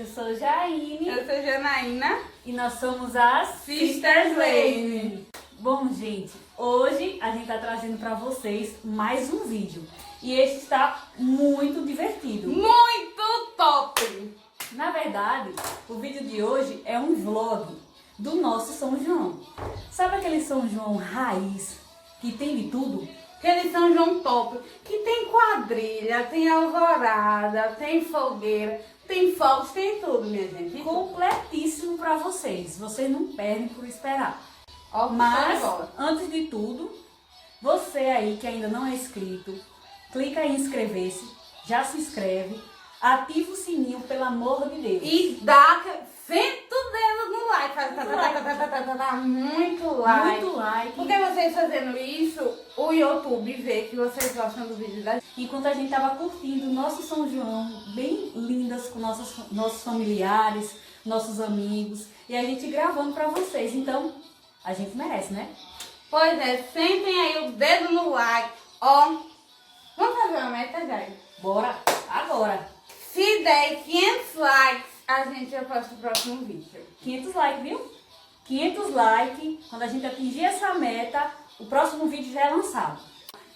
Eu sou Jaine. Eu sou Janaína. E nós somos as Sisters Lane. Bom, gente, hoje a gente tá trazendo pra vocês mais um vídeo. E este está muito divertido. Muito top! Na verdade, o vídeo de hoje é um vlog do nosso São João. Sabe aquele São João raiz que tem de tudo? Aquele São João top, que tem quadrilha, tem alvorada, tem fogueira, tem fogos, tem tudo, minha gente. Completíssimo pra vocês. Vocês não perdem por esperar. Ó, Mas, antes de tudo, você aí que ainda não é inscrito, clica em inscrever-se, já se inscreve, ativa o sininho, pelo amor de Deus. E senta o dedo no like, faz muito like. Muito like. Porque vocês fazendo isso, o YouTube vê que vocês gostam do vídeo da gente. Enquanto a gente tava curtindo o nosso São João, bem lindas com nossos familiares, nossos amigos, e a gente gravando pra vocês. Então, a gente merece, né? Pois é, sentem aí o dedo no like. Ó, vamos fazer uma meta, Jai? Bora agora! Se der 500 likes, a gente já posta o próximo vídeo. 500 likes, viu? 500 likes, quando a gente atingir essa meta, o próximo vídeo já é lançado.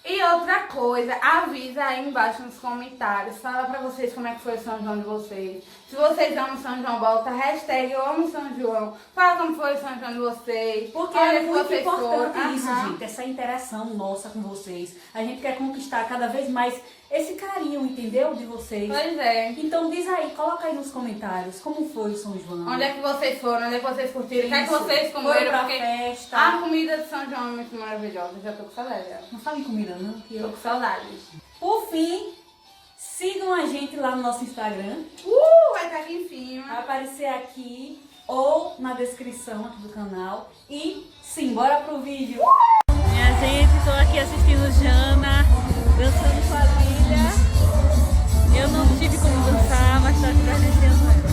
E outra coisa, avisa aí embaixo nos comentários, fala pra vocês como é que foi o São João de vocês. Se vocês amam São João, bota hashtag eu amo São João. Fala como foi o São João de vocês. Porque olha é que muito vocês importante foram. isso, Aham. gente, essa interação nossa com vocês. A gente quer conquistar cada vez mais esse carinho, entendeu? De vocês. Pois é. Então diz aí, coloca aí nos comentários como foi o São João. Onde é que vocês foram? Onde é que vocês curtiram? O que é que Isso. vocês Foram comeram? pra Porque festa. a comida de São João é muito maravilhosa. Já tô com saudade. Já. Não fala em comida não, que Tô eu... com saudade. Por fim, sigam a gente lá no nosso Instagram. Vai estar aqui em Vai cima. aparecer aqui ou na descrição aqui do canal. E sim, bora pro vídeo. Minha gente, tô aqui assistindo Jana dançando quadrilha. Eu não tive como dançar, mas tô aqui presenciando ela.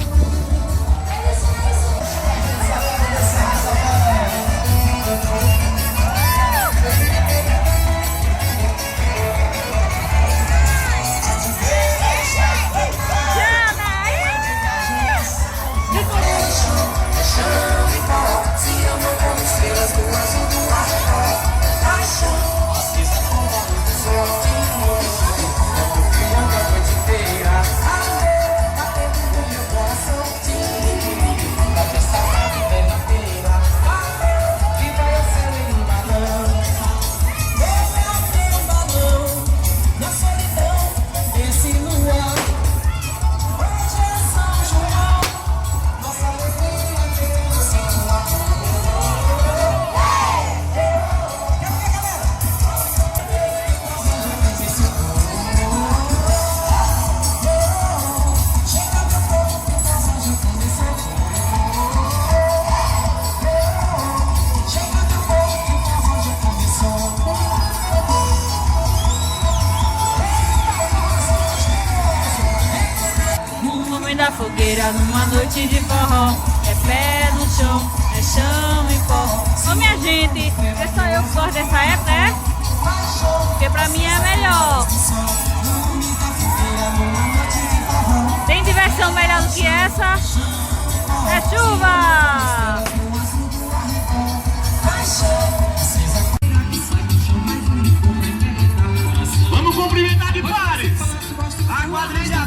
Da fogueira numa noite de forró, é pé no chão, é chão e pó. Ô minha gente, é só eu que gosto dessa época, né? Porque pra mim é melhor. Tem diversão melhor do que essa? É chuva! Vamos cumprimentar de pares! A quadrilha